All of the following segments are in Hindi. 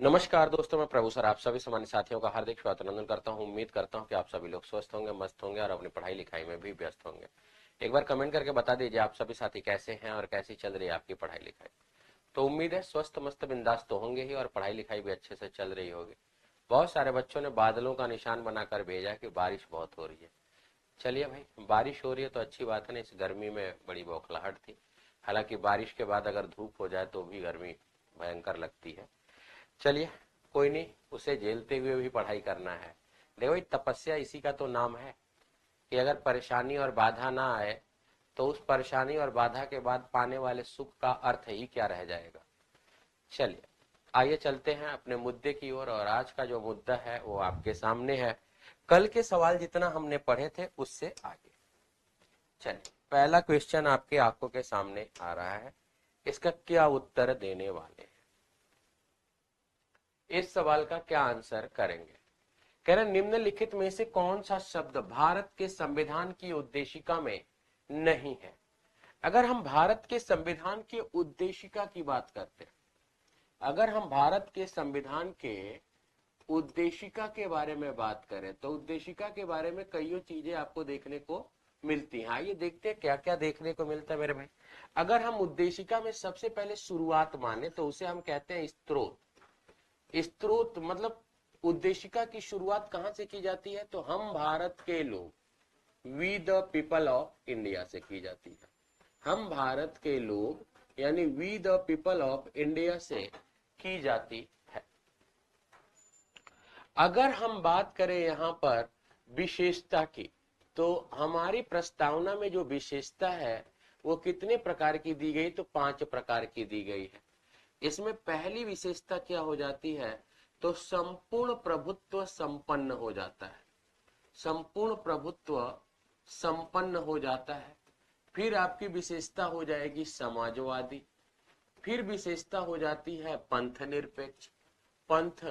नमस्कार दोस्तों, मैं प्रभु सर आप सभी सामान्य साथियों का हार्दिक स्वागत अभिनंदन करता हूं। उम्मीद करता हूं कि आप सभी लोग स्वस्थ होंगे, मस्त होंगे और अपनी पढ़ाई लिखाई में भी व्यस्त होंगे। एक बार कमेंट करके बता दीजिए आप सभी साथी कैसे हैं और कैसी चल रही है आपकी पढ़ाई लिखाई। तो उम्मीद है स्वस्थ मस्त बिंदास तो होंगे ही और पढ़ाई लिखाई भी अच्छे से चल रही होगी। बहुत सारे बच्चों ने बादलों का निशान बनाकर भेजा कि बारिश बहुत हो रही है। चलिए भाई, बारिश हो रही है तो अच्छी बात है ना। इस गर्मी में बड़ी बौखलाहट थी। हालांकि बारिश के बाद अगर धूप हो जाए तो भी गर्मी भयंकर लगती है। चलिए, कोई नहीं, उसे झेलते हुए भी पढ़ाई करना है। देखो, तपस्या इसी का तो नाम है कि अगर परेशानी और बाधा ना आए तो उस परेशानी और बाधा के बाद पाने वाले सुख का अर्थ ही क्या रह जाएगा। चलिए, आइए चलते हैं अपने मुद्दे की ओर। और आज का जो मुद्दा है वो आपके सामने है। कल के सवाल जितना हमने पढ़े थे उससे आगे। चलिए, पहला क्वेश्चन आपके आंखों के सामने आ रहा है। इसका क्या उत्तर देने वाले हैं? इस सवाल का क्या आंसर करेंगे? कह रहे निम्नलिखित में से कौन सा शब्द भारत के संविधान की उद्देशिका में नहीं है? अगर हम भारत के संविधान की उद्देशिका की बात करते हैं, अगर हम भारत के संविधान के उद्देशिका के बारे में बात करें तो उद्देशिका के बारे में कई चीजें आपको देखने को मिलती हैं। आइए देखते हैं क्या क्या देखने को मिलता है मेरे भाई। अगर हम उद्देशिका में सबसे पहले शुरुआत माने तो उसे हम कहते हैं स्त्रोत। स्त्रोत मतलब उद्देशिका की शुरुआत कहां से की जाती है? तो हम भारत के लोग, we the people of India से की जाती है। हम भारत के लोग यानी we the people of India से की जाती है। अगर हम बात करें यहां पर विशेषता की, तो हमारी प्रस्तावना में जो विशेषता है वो कितने प्रकार की दी गई? तो 5 प्रकार की दी गई है। इसमें पहली विशेषता क्या हो जाती है? तो संपूर्ण प्रभुत्व संपन्न हो जाता है। संपूर्ण प्रभुत्व संपन्न हो जाता है। फिर आपकी विशेषता हो जाएगी समाजवादी। फिर विशेषता हो जाती है पंथ निरपेक्ष, पंथ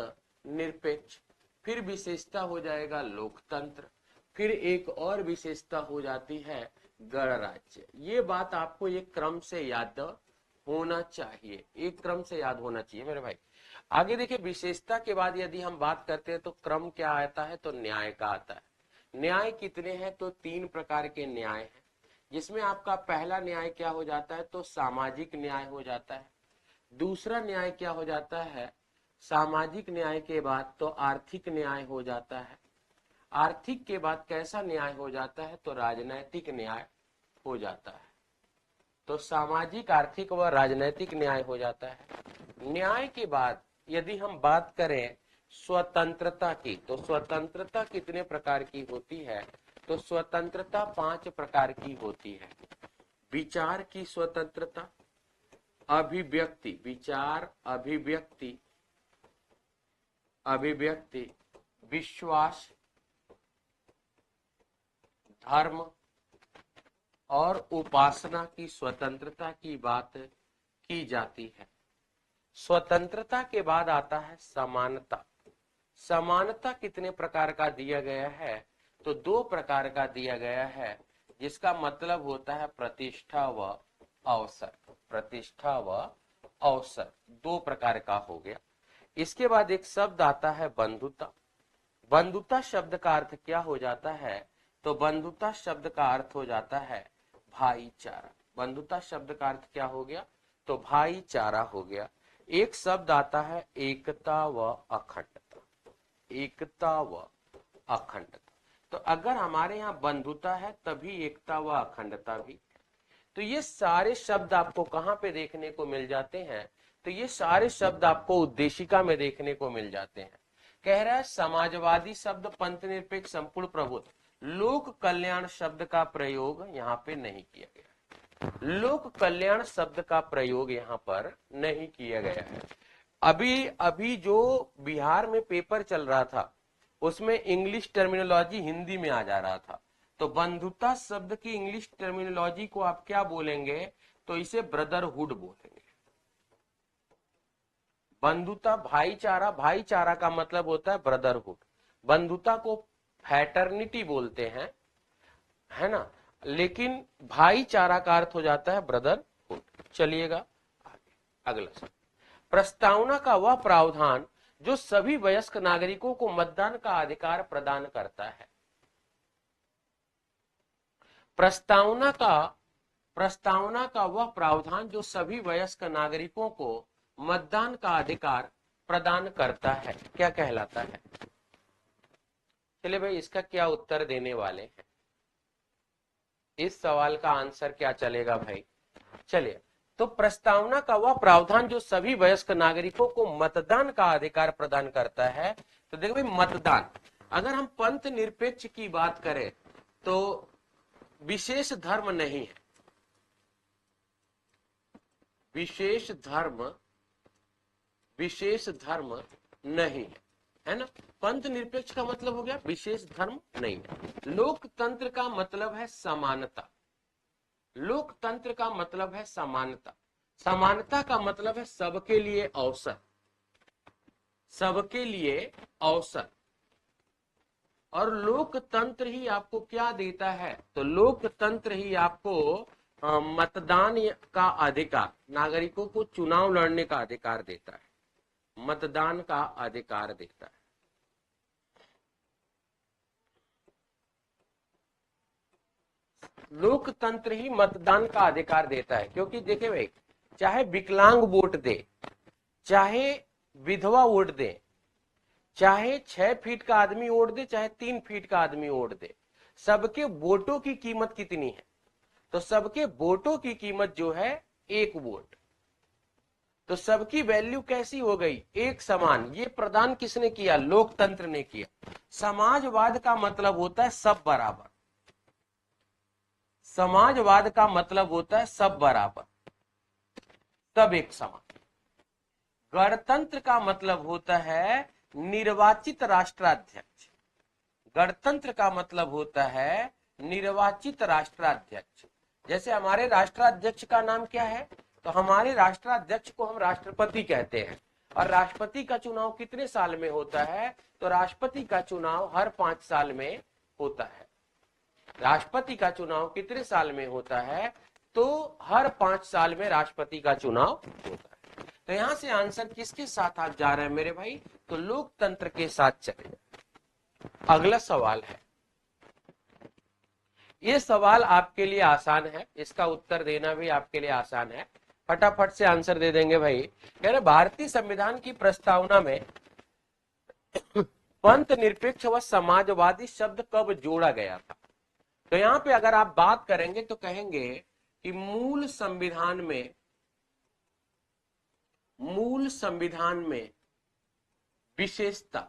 निरपेक्ष। फिर विशेषता हो जाएगा लोकतंत्र। फिर एक और विशेषता हो जाती है गणराज्य। ये बात आपको एक क्रम से याद होना चाहिए, एक क्रम से याद होना चाहिए मेरे भाई। आगे देखिए, विशेषता के बाद यदि हम बात करते हैं तो क्रम क्या आता है? तो न्याय का आता है। न्याय कितने हैं? तो 3 प्रकार के न्याय हैं, जिसमें आपका पहला न्याय क्या हो जाता है? तो सामाजिक न्याय हो जाता है। दूसरा न्याय क्या हो जाता है? सामाजिक न्याय के बाद तो आर्थिक न्याय हो जाता है। आर्थिक के बाद कैसा न्याय हो जाता है? तो राजनैतिक न्याय हो जाता है। तो सामाजिक, आर्थिक व राजनैतिक न्याय हो जाता है। न्याय के बाद यदि हम बात करें स्वतंत्रता की, तो स्वतंत्रता कितने प्रकार की होती है? तो स्वतंत्रता 5 प्रकार की होती है। विचार की स्वतंत्रता, अभिव्यक्ति, विचार, अभिव्यक्ति, अभिव्यक्ति, विश्वास, धर्म और उपासना की स्वतंत्रता की बात की जाती है। स्वतंत्रता के बाद आता है समानता। समानता कितने प्रकार का दिया गया है? तो 2 प्रकार का दिया गया है, जिसका मतलब होता है प्रतिष्ठा व अवसर। प्रतिष्ठा व अवसर 2 प्रकार का हो गया। इसके बाद एक शब्द आता है बंधुता। बंधुता शब्द का अर्थ क्या हो जाता है? तो बंधुता शब्द का अर्थ हो जाता है भाईचारा। बंधुता शब्द का अर्थ क्या हो गया? तो भाईचारा हो गया। एक शब्द आता है एकता व अखंडता। एकता व अखंडता। तो अगर हमारे यहाँ बंधुता है तभी एकता व अखंडता भी। तो ये सारे शब्द आपको कहां पे देखने को मिल जाते हैं? तो ये सारे शब्द आपको उद्देशिका में देखने को मिल जाते हैं। कह रहा है समाजवादी शब्द, पंथ निरपेक्ष, संपूर्ण प्रभुत्व, लोक कल्याण शब्द का प्रयोग यहाँ पे नहीं किया गया। लोक कल्याण शब्द का प्रयोग यहाँ पर नहीं किया गया है। अभी अभी जो बिहार में पेपर चल रहा था उसमें इंग्लिश टर्मिनोलॉजी हिंदी में आ जा रहा था। तो बंधुता शब्द की इंग्लिश टर्मिनोलॉजी को आप क्या बोलेंगे? तो इसे ब्रदरहुड बोलेंगे। बंधुता, भाईचारा, भाईचारा का मतलब होता है ब्रदरहुड। बंधुता को फैटर्निटी बोलते हैं, है ना, लेकिन भाईचारा का अर्थ हो जाता है ब्रदरहुड। चलिएगा आगे, अगला शब्द, प्रस्तावना का वह प्रावधान जो सभी वयस्क नागरिकों को मतदान का अधिकार प्रदान करता है। प्रस्तावना का वह प्रावधान जो सभी वयस्क नागरिकों को मतदान का अधिकार प्रदान करता है क्या कहलाता है? चलिए भाई, इसका क्या उत्तर देने वाले हैं? इस सवाल का आंसर क्या चलेगा भाई? चलिए, तो प्रस्तावना का वह प्रावधान जो सभी वयस्क नागरिकों को मतदान का अधिकार प्रदान करता है। तो देखो भाई, मतदान, अगर हम पंथ निरपेक्ष की बात करें तो विशेष धर्म नहीं है, विशेष धर्म नहीं है ना। पंथ निरपेक्ष का मतलब हो गया विशेष धर्म नहीं है। लोकतंत्र का मतलब है समानता, लोकतंत्र का मतलब है समानता, समानता का मतलब है सबके लिए अवसर, सबके लिए अवसर। और लोकतंत्र ही आपको क्या देता है? तो लोकतंत्र ही आपको मतदान का अधिकार, नागरिकों को चुनाव लड़ने का अधिकार देता है, मतदान का अधिकार देता है। लोकतंत्र ही मतदान का अधिकार देता है, क्योंकि देखिए भाई, चाहे विकलांग वोट दे, चाहे विधवा वोट दे, चाहे 6 फीट का आदमी वोट दे, चाहे 3 फीट का आदमी वोट दे, सबके वोटों की कीमत कितनी है? तो सबके वोटों की कीमत जो है 1 वोट। तो सबकी वैल्यू कैसी हो गई? एक समान। ये प्रदान किसने किया? लोकतंत्र ने किया। समाजवाद का मतलब होता है सब बराबर, समाजवाद का मतलब होता है सब बराबर, सब एक समान। गणतंत्र का मतलब होता है निर्वाचित राष्ट्राध्यक्ष, गणतंत्र का मतलब होता है निर्वाचित राष्ट्राध्यक्ष। जैसे हमारे राष्ट्राध्यक्ष का नाम क्या है? तो हमारे राष्ट्राध्यक्ष को हम राष्ट्रपति कहते हैं। और राष्ट्रपति का चुनाव कितने साल में होता है? तो राष्ट्रपति का चुनाव हर 5 साल में होता है। राष्ट्रपति का चुनाव कितने साल में होता है? तो हर 5 साल में राष्ट्रपति का चुनाव होता है। तो यहां से आंसर किसके साथ आप जा रहे हैं मेरे भाई? तो लोकतंत्र के साथ चले। अगला सवाल है, ये सवाल आपके लिए आसान है, इसका उत्तर देना भी आपके लिए आसान है, फटाफट से आंसर दे देंगे भाई। कह रहे भारतीय संविधान की प्रस्तावना में पंथ निरपेक्ष व समाजवादी शब्द कब जोड़ा गया था? तो यहां पे अगर आप बात करेंगे तो कहेंगे कि मूल संविधान में विशेषता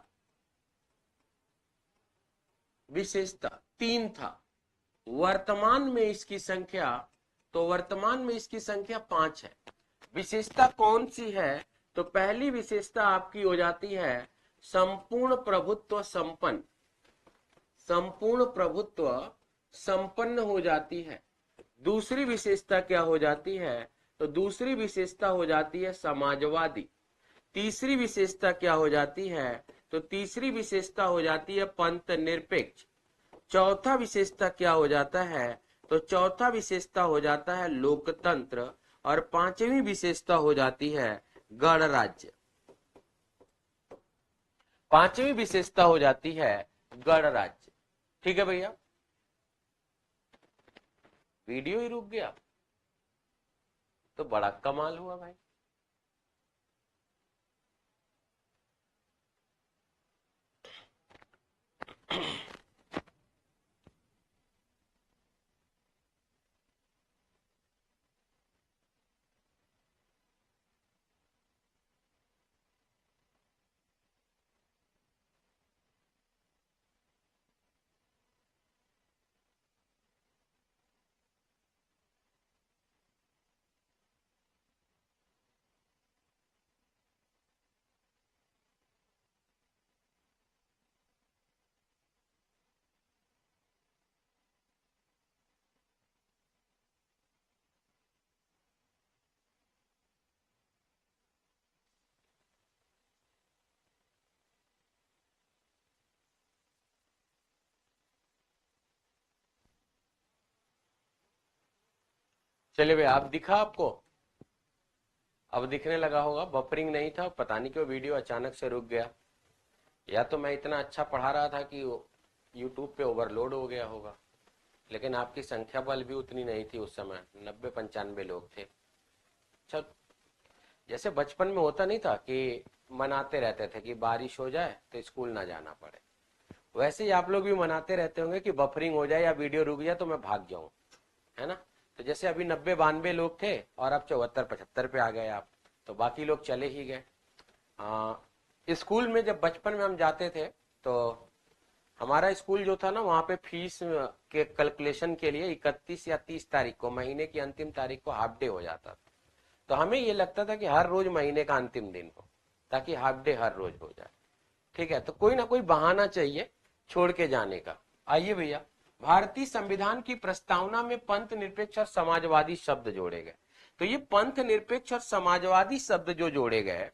3 था। वर्तमान में इसकी संख्या 5 है। विशेषता कौन सी है? तो पहली विशेषता आपकी हो जाती है संपूर्ण प्रभुत्व संपन्न हो जाती है। दूसरी विशेषता क्या हो जाती है? तो दूसरी विशेषता हो जाती है समाजवादी। तीसरी विशेषता क्या हो जाती है? तो तीसरी विशेषता हो जाती है पंथ निरपेक्ष। चौथा विशेषता क्या हो जाता है? तो चौथा विशेषता हो जाता है लोकतंत्र। और पांचवी विशेषता हो जाती है गणराज्य। पांचवी विशेषता हो जाती है गणराज्य। ठीक है भैया, वीडियो ही रुक गया तो बड़ा कमाल हुआ भाई। चलिए भाई, आप दिखा आपको अब दिखने लगा होगा, बफरिंग नहीं था, पता नहीं क्यों वीडियो अचानक से रुक गया, या तो मैं इतना अच्छा पढ़ा रहा था कि यूट्यूब पे ओवरलोड हो गया होगा, लेकिन आपकी संख्या बल भी उतनी नहीं थी उस समय, 90-95 लोग थे। चल, जैसे बचपन में होता नहीं था कि मनाते रहते थे कि बारिश हो जाए तो स्कूल ना जाना पड़े, वैसे ही आप लोग भी मनाते रहते होंगे कि बफरिंग हो जाए या वीडियो रुक जाए तो मैं भाग जाऊं, है ना। तो जैसे अभी 90-92 लोग थे और अब 74-75 पे आ गए आप, तो बाकी लोग चले ही गए। स्कूल में जब बचपन में हम जाते थे तो हमारा स्कूल जो था ना, वहां पे फीस के कैलकुलेशन के लिए 31 या 30 तारीख को, महीने की अंतिम तारीख को हाफ डे हो जाता था। तो हमें ये लगता था कि हर रोज महीने का अंतिम दिन हो, ताकि हाफ डे हर रोज हो जाए। ठीक है, तो कोई ना कोई बहाना चाहिए छोड़ के जाने का। आइए भैया, भारतीय संविधान की प्रस्तावना में पंथ निरपेक्ष और समाजवादी शब्द जोड़े गए। तो ये पंथ निरपेक्ष और समाजवादी शब्द जो जोड़े गए,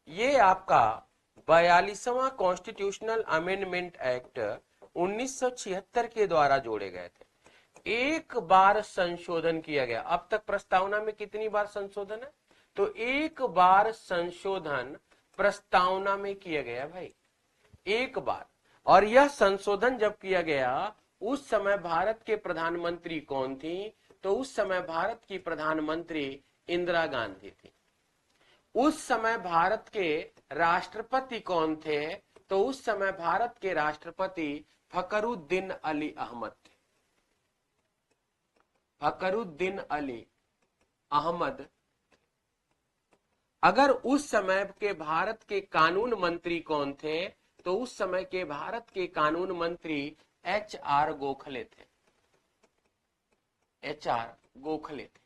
ये आपका 42वां कॉन्स्टिट्यूशनल अमेंडमेंट एक्ट 1976 के द्वारा जोड़े गए थे। एक बार संशोधन किया गया। अब तक प्रस्तावना में कितनी बार संशोधन है? तो एक बार संशोधन प्रस्तावना में किया गया भाई, एक बार। और यह संशोधन जब किया गया, उस समय भारत के प्रधानमंत्री कौन थी? तो उस समय भारत की प्रधानमंत्री इंदिरा गांधी थी। उस समय भारत के राष्ट्रपति कौन थे? तो उस समय भारत के राष्ट्रपति फखरुद्दीन अली अहमद थे। फखरुद्दीन अली अहमद। अगर उस समय के भारत के कानून मंत्री कौन थे? तो उस समय के भारत के कानून मंत्री HR गोखले थे। HR गोखले थे।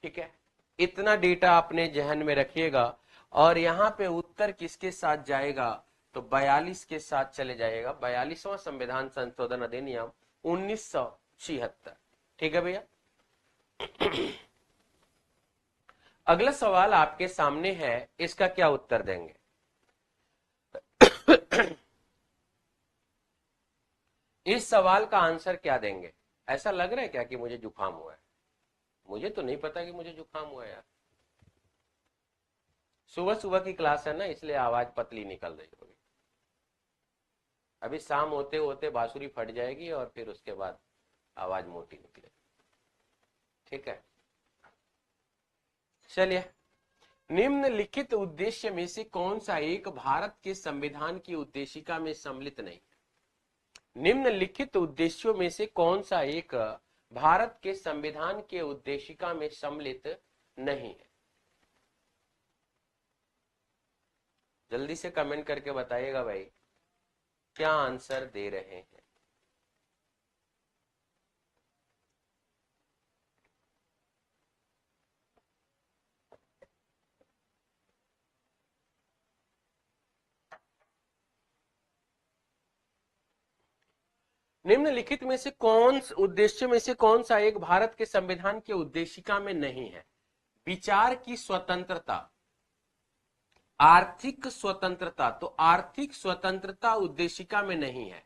ठीक है, इतना डेटा अपने जहन में रखिएगा। और यहां पे उत्तर किसके साथ जाएगा? तो 42 के साथ चले जाएगा। 42वां संविधान संशोधन अधिनियम 1976। ठीक है भैया। अगला सवाल आपके सामने है, इसका क्या उत्तर देंगे? इस सवाल का आंसर क्या देंगे? ऐसा लग रहा है क्या कि मुझे जुकाम हुआ है? मुझे तो नहीं पता कि मुझे जुकाम हुआ है यार। सुबह सुबह की क्लास है ना, इसलिए आवाज पतली निकल रही होगी। अभी शाम होते होते बांसुरी फट जाएगी और फिर उसके बाद आवाज मोटी निकलेगी। ठीक है, चलिए। निम्नलिखित उद्देश्य में से कौन सा एक भारत के संविधान की उद्देशिका में सम्मिलित नहीं? निम्नलिखित उद्देश्यों में से कौन सा एक भारत के संविधान के उद्देशिका में सम्मिलित नहीं है? जल्दी से कमेंट करके बताइएगा भाई, क्या आंसर दे रहे हैं? निम्नलिखित में से उद्देश्य में से कौन सा एक भारत के संविधान के उद्देशिका में नहीं है? विचार की स्वतंत्रता, आर्थिक स्वतंत्रता। तो आर्थिक स्वतंत्रता उद्देशिका में नहीं है।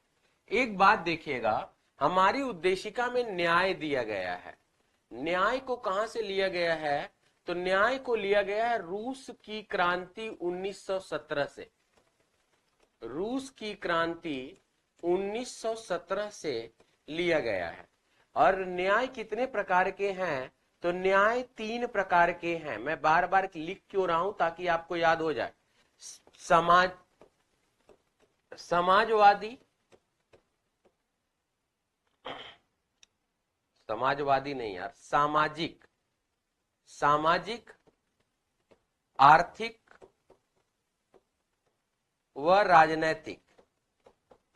एक बात देखिएगा, हमारी उद्देशिका में न्याय दिया गया है। न्याय को कहां से लिया गया है? तो न्याय को लिया गया है रूस की क्रांति 1917 से। रूस की क्रांति 1917 से लिया गया है। और न्याय कितने प्रकार के हैं? तो न्याय 3 प्रकार के हैं। मैं बार बार लिख क्यों रहा हूं? ताकि आपको याद हो जाए। समाजवादी, समाजवादी नहीं यार, सामाजिक, आर्थिक व राजनैतिक।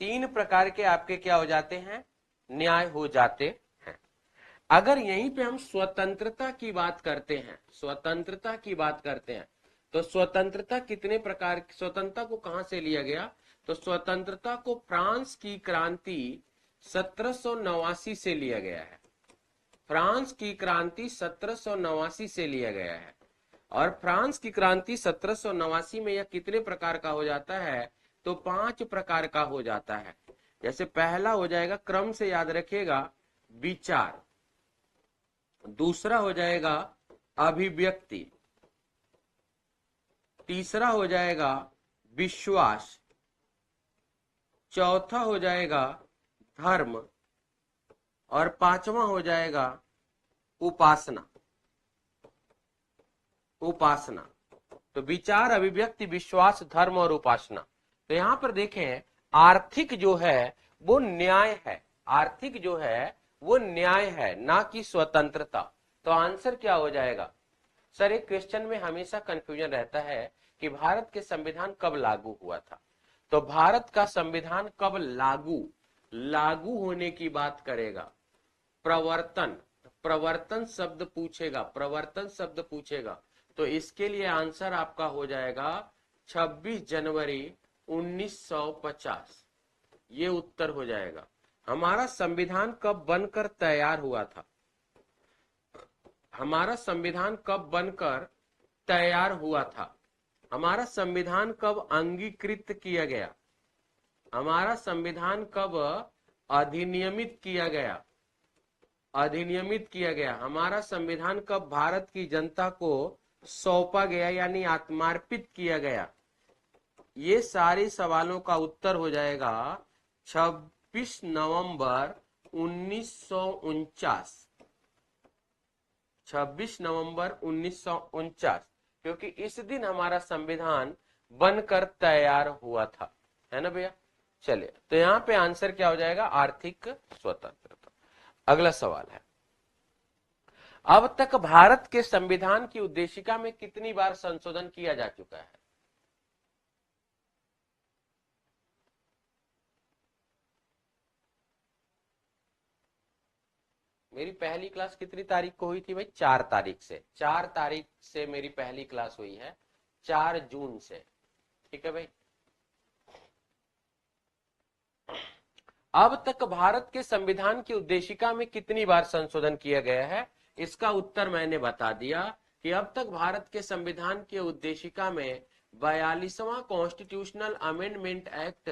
3 प्रकार के आपके क्या हो जाते हैं? न्याय हो जाते हैं। अगर यहीं पे हम स्वतंत्रता की बात करते हैं, स्वतंत्रता की बात करते हैं, तो स्वतंत्रता कितने प्रकार? स्वतंत्रता को कहां से लिया गया? तो स्वतंत्रता को फ्रांस की क्रांति 1789 से लिया गया है। फ्रांस की क्रांति 1789 से लिया गया है। और फ्रांस की क्रांति 1789 में यह कितने प्रकार का हो जाता है? तो 5 प्रकार का हो जाता है। जैसे पहला हो जाएगा, क्रम से याद रखिएगा, विचार। दूसरा हो जाएगा अभिव्यक्ति, तीसरा हो जाएगा विश्वास, चौथा हो जाएगा धर्म और पांचवा हो जाएगा उपासना। उपासना तो विचार, अभिव्यक्ति, विश्वास, धर्म और उपासना। तो यहां पर देखें आर्थिक जो है वो न्याय है, आर्थिक जो है वो न्याय है, ना कि स्वतंत्रता। तो आंसर क्या हो जाएगा? सर एक क्वेश्चन में हमेशा कंफ्यूजन रहता है कि भारत के संविधान कब लागू हुआ था। तो भारत का संविधान कब लागू होने की बात करेगा, प्रवर्तन, प्रवर्तन शब्द पूछेगा, प्रवर्तन शब्द पूछेगा। तो इसके लिए आंसर आपका हो जाएगा 26 जनवरी 1950, ये उत्तर हो जाएगा। हमारा संविधान कब बनकर तैयार हुआ था? हमारा संविधान कब बनकर तैयार हुआ था? हमारा संविधान कब अंगीकृत किया गया? हमारा संविधान कब अधिनियमित किया गया? अधिनियमित किया गया। हमारा संविधान कब भारत की जनता को सौंपा गया यानी आत्मार्पित किया गया? ये सारे सवालों का उत्तर हो जाएगा 26 नवंबर 1949। 26 नवंबर 1949, क्योंकि इस दिन हमारा संविधान बनकर तैयार हुआ था, है ना भैया। चलिए तो यहां पे आंसर क्या हो जाएगा? आर्थिक स्वतंत्रता। अगला सवाल है, अब तक भारत के संविधान की उद्देशिका में कितनी बार संशोधन किया जा चुका है? मेरी पहली क्लास कितनी तारीख को हुई थी भाई? 4 तारीख से। 4 तारीख से मेरी पहली क्लास हुई है, 4 जून से। ठीक है भाई। अब तक भारत के संविधान की उद्देशिका में कितनी बार संशोधन किया गया है? इसका उत्तर मैंने बता दिया कि अब तक भारत के संविधान की उद्देशिका में 42वां कॉन्स्टिट्यूशनल अमेंडमेंट एक्ट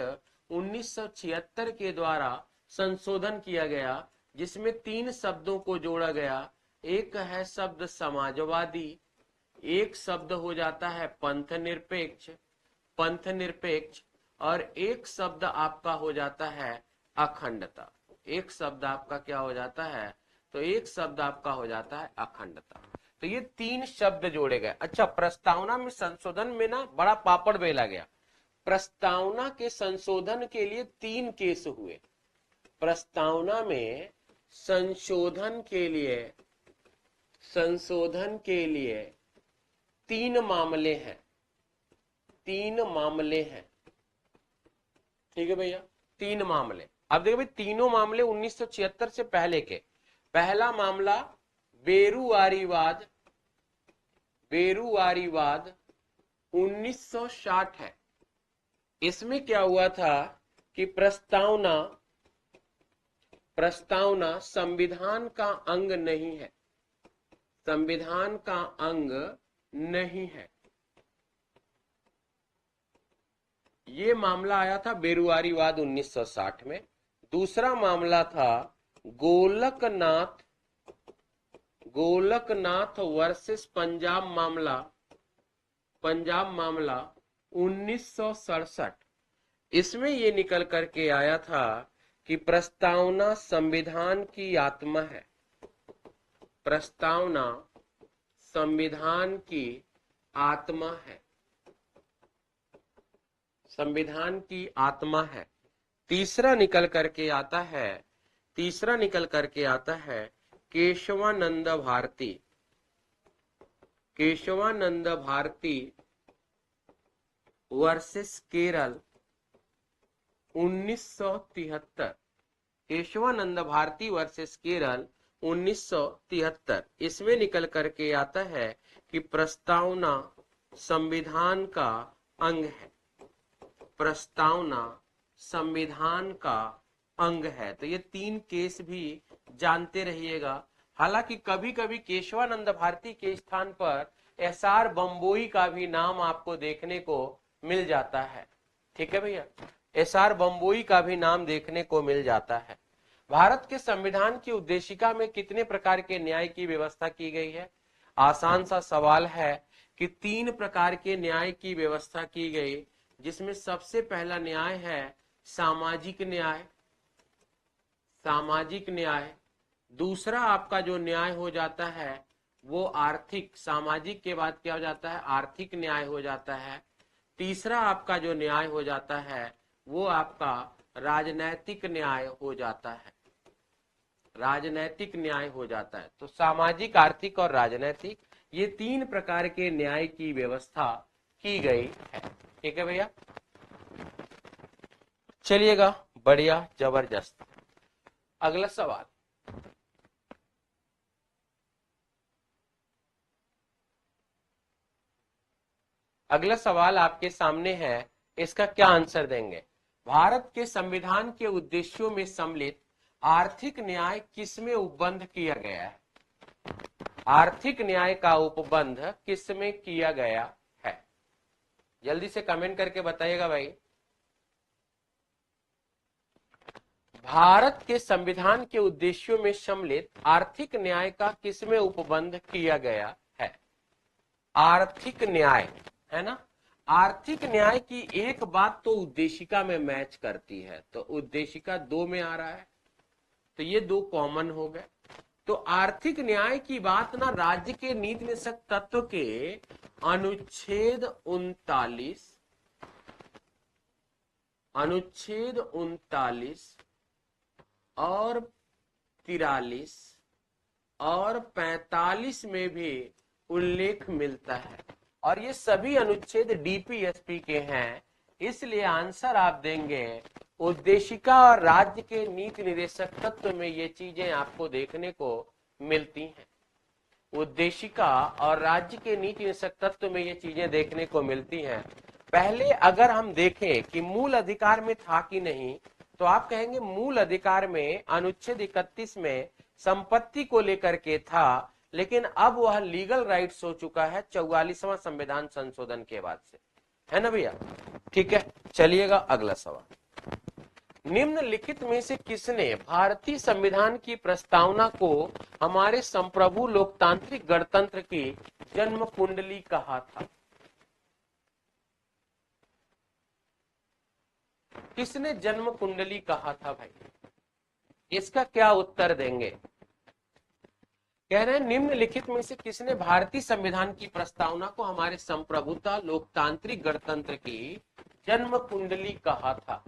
1976 के द्वारा संशोधन किया गया, जिसमें 3 शब्दों को जोड़ा गया। एक है शब्द समाजवादी, एक शब्द हो जाता है पंथ निरपेक्ष, पंथ निरपेक्ष, और एक शब्द आपका हो जाता है अखंडता। एक शब्द आपका क्या हो जाता है? तो एक शब्द आपका हो जाता है अखंडता। तो ये 3 शब्द जोड़े गए। अच्छा, प्रस्तावना में संशोधन में ना बड़ा पापड़ बेला गया। प्रस्तावना के संशोधन के लिए 3 केस हुए। प्रस्तावना में संशोधन के लिए 3 मामले हैं, 3 मामले हैं। ठीक है भैया, 3 मामले। अब देखो भाई, तीनों मामले 1976 से पहले के। पहला मामला बेरुवारीवाद, बेरुवारीवाद 1960 है। इसमें क्या हुआ था कि प्रस्तावना संविधान का अंग नहीं है, संविधान का अंग नहीं है। ये मामला आया था बेरुवारीवाद 1960 में। दूसरा मामला था गोलकनाथ वर्सेस पंजाब मामला, पंजाब मामला 1967। इसमें ये निकल करके आया था कि प्रस्तावना संविधान की आत्मा है, प्रस्तावना संविधान की आत्मा है, संविधान की आत्मा है। तीसरा निकल करके आता है केशवानंद भारती, केशवानंद भारती वर्सेस केरल 1973। केशवानंद भारती वर्सेस केरल 1973। इसमें निकल करके आता है कि प्रस्तावना संविधान का अंग है, प्रस्तावना संविधान का अंग है। तो ये 3 केस भी जानते रहिएगा। हालांकि कभी कभी केशवानंद भारती के स्थान पर एसआर बम्बोई का भी नाम आपको देखने को मिल जाता है। ठीक है भैया, एसआर बम्बोई का भी नाम देखने को मिल जाता है। भारत के संविधान की उद्देशिका में कितने प्रकार के न्याय की व्यवस्था की गई है? आसान सा सवाल है कि 3 प्रकार के न्याय की व्यवस्था की गई, जिसमें सबसे पहला न्याय है सामाजिक न्याय। सामाजिक न्याय। दूसरा आपका जो न्याय हो जाता है वो आर्थिक, सामाजिक के बाद क्या हो जाता है, आर्थिक न्याय हो जाता है। तीसरा आपका जो न्याय हो जाता है वो आपका राजनैतिक न्याय हो जाता है। राजनैतिक न्याय हो जाता है। तो सामाजिक, आर्थिक और राजनैतिक, ये 3 प्रकार के न्याय की व्यवस्था की गई है। ठीक है भैया, चलिएगा, बढ़िया, जबरदस्त। अगला सवाल, अगला सवाल आपके सामने है, इसका क्या आंसर देंगे। भारत के संविधान के उद्देश्यों में सम्मिलित आर्थिक न्याय किसमें उपबंध किया गया है। आर्थिक न्याय का उपबंध किसमें किया गया है, जल्दी से कमेंट करके बताइएगा भाई। भारत के संविधान के उद्देश्यों में सम्मिलित आर्थिक न्याय का किसमें उपबंध किया गया है। आर्थिक न्याय है ना। आर्थिक न्याय की एक बात तो उद्देशिका में मैच करती है, तो उद्देशिका 2 में आ रहा है, तो ये 2 कॉमन हो गए। तो आर्थिक न्याय की बात ना राज्य के नीति निषेध तत्व के अनुच्छेद 39 और 43 और 45 में भी उल्लेख मिलता है, और ये सभी अनुच्छेद डीपीएसपी के हैं। इसलिए आंसर आप देंगे उद्देशिका और राज्य के नीति निर्देशक तत्व में ये चीजें आपको देखने को मिलती हैं। उद्देशिका और राज्य के नीति निर्देशक तत्व में ये चीजें देखने को मिलती हैं। पहले अगर हम देखें कि मूल अधिकार में था कि नहीं, तो आप कहेंगे मूल अधिकार में अनुच्छेद 31 में संपत्ति को लेकर के था, लेकिन अब वह लीगल राइट्स हो चुका है 44वां संविधान संशोधन के बाद से, है ना भैया। ठीक है, चलिएगा अगला सवाल। निम्नलिखित में से किसने भारतीय संविधान की प्रस्तावना को हमारे संप्रभु लोकतांत्रिक गणतंत्र की जन्म कुंडली कहा था। किसने जन्म कुंडली कहा था भाई, इसका क्या उत्तर देंगे। कह रहे हैं निम्नलिखित में से किसने भारतीय संविधान की प्रस्तावना को हमारे संप्रभुता लोकतांत्रिक गणतंत्र की जन्म कुंडली कहा था।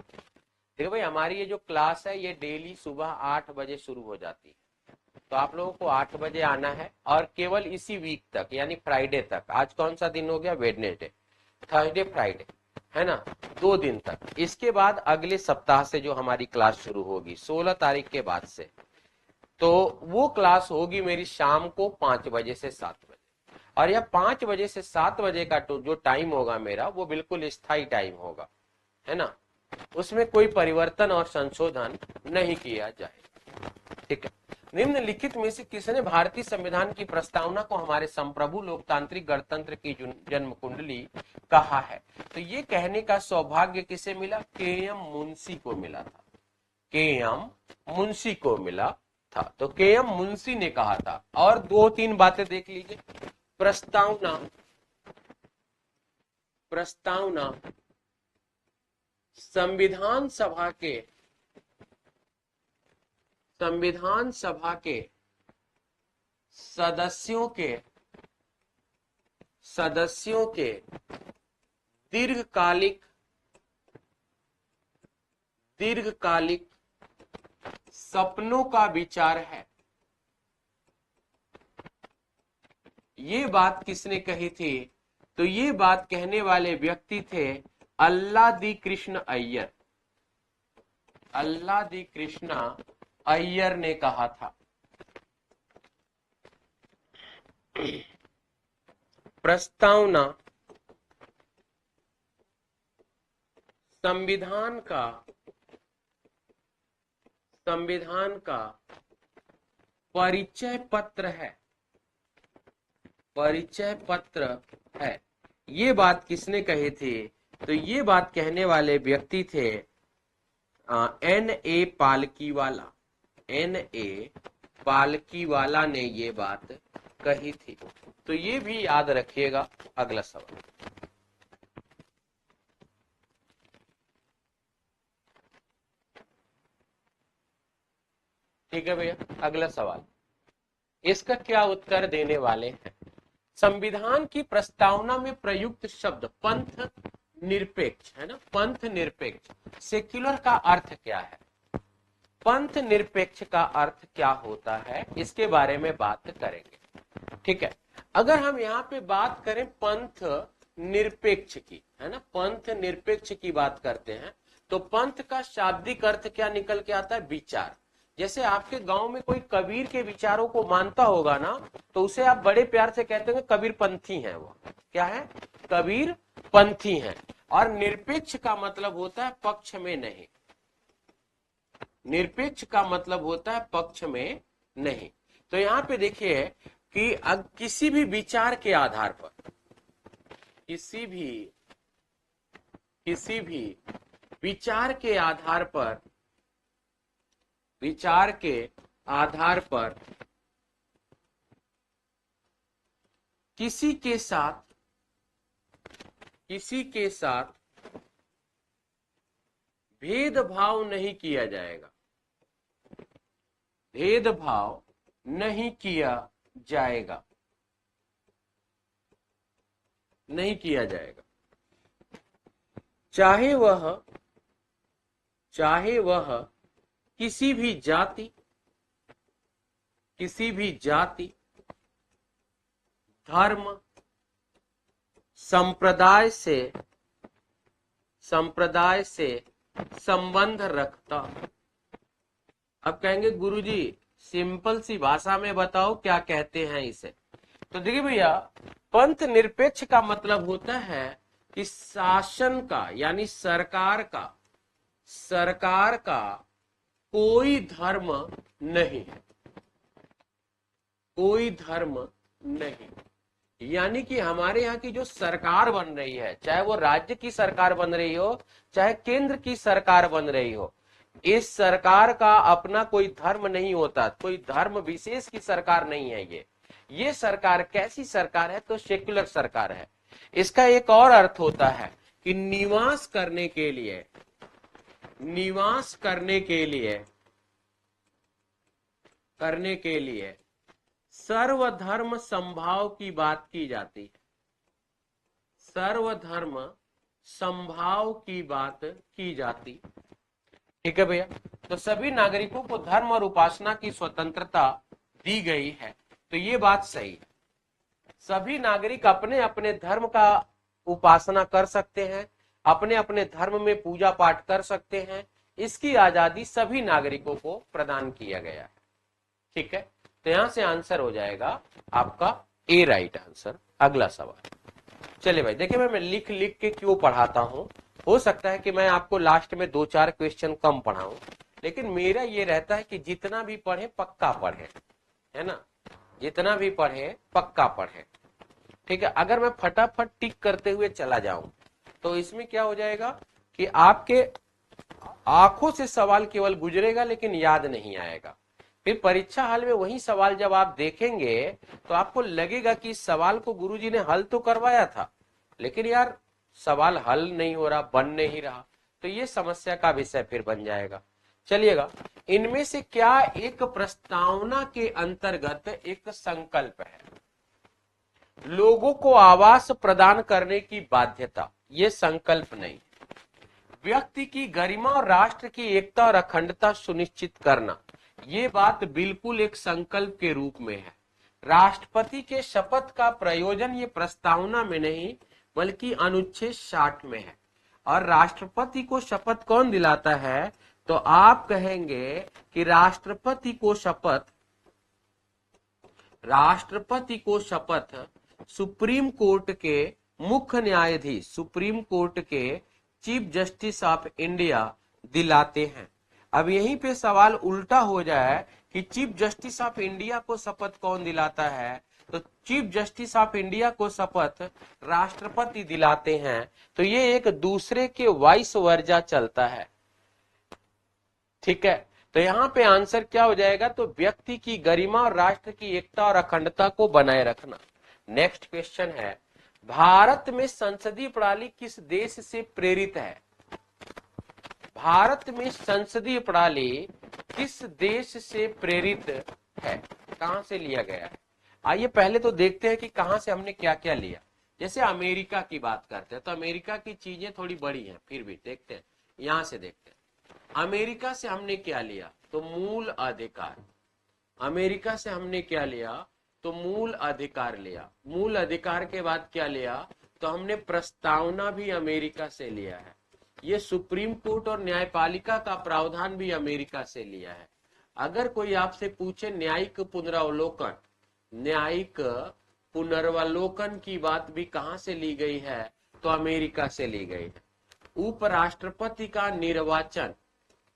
देखो भाई, हमारी ये जो क्लास है ये डेली सुबह 8 बजे शुरू हो जाती है, तो आप लोगों को 8 बजे आना है, और केवल इसी वीक तक यानी फ्राइडे तक। आज कौन सा दिन हो गया, वेडनेसडे, थर्सडे, फ्राइडे, है ना, 2 दिन तक। इसके बाद अगले सप्ताह से जो हमारी क्लास शुरू होगी 16 तारीख के बाद से, तो वो क्लास होगी मेरी शाम को 5 बजे से 7 बजे, और यह 5 बजे से 7 बजे का जो टाइम होगा मेरा, वो बिल्कुल स्थायी टाइम होगा, है ना, उसमें कोई परिवर्तन और संशोधन नहीं किया जाए। ठीक है, निम्नलिखित में से किसने भारतीय संविधान की प्रस्तावना को हमारे संप्रभु लोकतांत्रिक गणतंत्र की जन्म कुंडली कहा है। तो ये कहने का सौभाग्य किसे मिला, के.एम. मुंशी को मिला था। के.एम. मुंशी को मिला था, तो के.एम. मुंशी ने कहा था। और 2-3 बातें देख लीजिए। प्रस्तावना संविधान सभा के सदस्यों के दीर्घकालिक सपनों का विचार है। ये बात किसने कही थी, तो ये बात कहने वाले व्यक्ति थे अल्लादी कृष्ण अय्यर। अल्लादी कृष्ण अय्यर ने कहा था। प्रस्तावना संविधान का परिचय पत्र है। ये बात किसने कही थी, तो ये बात कहने वाले व्यक्ति थे N.A. पालकीवाला। N.A. पालकीवाला ने ये बात कही थी। तो ये भी याद रखिएगा। अगला सवाल, ठीक है भैया। अगला सवाल, इसका क्या उत्तर देने वाले हैं। संविधान की प्रस्तावना में प्रयुक्त शब्द पंथ निरपेक्ष है ना, पंथ निरपेक्ष, सेक्युलर का अर्थ क्या है। पंथ निरपेक्ष का अर्थ क्या होता है, इसके बारे में बात करेंगे। ठीक है, अगर हम यहाँ पे बात करें पंथ निरपेक्ष की, है ना, पंथ निरपेक्ष की बात करते हैं, तो पंथ का शाब्दिक अर्थ क्या निकल के आता है, विचार। जैसे आपके गांव में कोई कबीर के विचारों को मानता होगा ना, तो उसे आप बड़े प्यार से कहते हैं कबीर पंथी हैं। वो क्या है, कबीर पंथी हैं। और निरपेक्ष का मतलब होता है पक्ष में नहीं, निरपेक्ष का मतलब होता है पक्ष में नहीं। तो यहाँ पे देखिए कि किसी भी विचार के आधार पर, किसी भी विचार के आधार पर, विचार के आधार पर किसी के साथ भेदभाव नहीं किया जाएगा, भेदभाव नहीं किया जाएगा, नहीं किया जाएगा। चाहे वह किसी भी जाति, धर्म, संप्रदाय से संबंध रखता। अब कहेंगे गुरुजी सिंपल सी भाषा में बताओ क्या कहते हैं इसे। तो देखिए भैया, पंथ निरपेक्ष का मतलब होता है कि शासन का यानी सरकार का कोई धर्म नहीं है, कोई धर्म नहीं। यानी कि हमारे यहाँ की जो सरकार बन रही है, चाहे वो राज्य की सरकार बन रही हो, चाहे केंद्र की सरकार बन रही हो, इस सरकार का अपना कोई धर्म नहीं होता, कोई धर्म विशेष की सरकार नहीं है। ये सरकार कैसी सरकार है, तो सेक्युलर सरकार है। इसका एक और अर्थ होता है कि निवास करने के लिए सर्वधर्म समभाव की बात की जाती है, सर्वधर्म समभाव की बात की जाती। ठीक है भैया, तो सभी नागरिकों को धर्म और उपासना की स्वतंत्रता दी गई है। तो ये बात सही है, सभी नागरिक अपने अपने धर्म का उपासना कर सकते हैं, अपने अपने धर्म में पूजा पाठ कर सकते हैं। इसकी आजादी सभी नागरिकों को प्रदान किया गया है। ठीक है, तो यहां से आंसर हो जाएगा आपका ए राइट आंसर। अगला सवाल, चलिए भाई देखिए, मैं लिख लिख के क्यों पढ़ाता हूं। हो सकता है कि मैं आपको लास्ट में 2-4 क्वेश्चन कम पढ़ाऊं, लेकिन मेरा ये रहता है कि जितना भी पढ़े पक्का पढ़े, है ना, जितना भी पढ़े पक्का पढ़े। ठीक है, अगर मैं फटाफट टिक करते हुए चला जाऊं तो इसमें क्या हो जाएगा कि आपके आंखों से सवाल केवल गुजरेगा लेकिन याद नहीं आएगा। फिर परीक्षा हाल में वही सवाल जब आप देखेंगे तो आपको लगेगा कि इस सवाल को गुरुजी ने हल तो करवाया था, लेकिन यार सवाल हल नहीं हो रहा, बन नहीं रहा। तो ये समस्या का विषय फिर बन जाएगा। चलिएगा, इनमें से क्या एक प्रस्तावना के अंतर्गत एक संकल्प है, लोगों को आवास प्रदान करने की बाध्यता, ये संकल्प नहीं। व्यक्ति की गरिमा और राष्ट्र की एकता और अखंडता सुनिश्चित करना, ये बात बिल्कुल एक संकल्प के रूप में है। राष्ट्रपति के शपथ का प्रयोजन ये प्रस्तावना में नहीं बल्कि अनुच्छेद 60 में है। और राष्ट्रपति को शपथ कौन दिलाता है, तो आप कहेंगे कि राष्ट्रपति को शपथ सुप्रीम कोर्ट के मुख्य न्यायाधीश, सुप्रीम कोर्ट के चीफ जस्टिस ऑफ इंडिया दिलाते हैं। अब यहीं पे सवाल उल्टा हो जाए कि चीफ जस्टिस ऑफ इंडिया को शपथ कौन दिलाता है, तो चीफ जस्टिस ऑफ इंडिया को शपथ राष्ट्रपति दिलाते हैं। तो ये एक दूसरे के वाइस वर्जा चलता है। ठीक है, तो यहाँ पे आंसर क्या हो जाएगा, तो व्यक्ति की गरिमा और राष्ट्र की एकता और अखंडता को बनाए रखना। नेक्स्ट क्वेश्चन है, भारत में संसदीय प्रणाली किस देश से प्रेरित है? भारत में संसदीय प्रणाली किस देश से प्रेरित है, कहां से लिया गया है? आइए पहले तो देखते हैं कि कहां से हमने क्या क्या लिया। जैसे अमेरिका की बात करते हैं तो अमेरिका की चीजें थोड़ी बड़ी हैं, फिर भी देखते हैं, यहां से देखते हैं। अमेरिका से हमने क्या लिया, तो मूल अधिकार। अमेरिका से हमने क्या लिया, तो मूल अधिकार लिया। मूल अधिकार के बाद क्या लिया, तो हमने प्रस्तावना भी अमेरिका से लिया है। ये सुप्रीम कोर्ट और न्यायपालिका का प्रावधान भी अमेरिका से लिया है। अगर कोई आपसे पूछे न्यायिक पुनरावलोकन, न्यायिक पुनर्वलोकन की बात भी कहां से ली गई है, तो अमेरिका से ली गई है। उपराष्ट्रपति का निर्वाचन,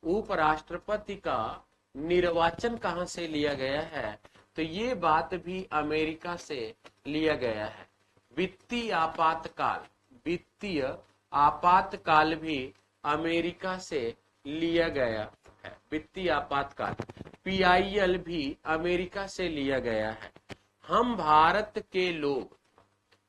उपराष्ट्रपति का निर्वाचन कहां से लिया गया है, तो ये बात भी अमेरिका से लिया गया है। वित्तीय आपातकाल, वित्तीय आपातकाल भी अमेरिका से लिया गया है। वित्तीय आपातकाल PIL भी अमेरिका से लिया गया है। हम भारत के लोग,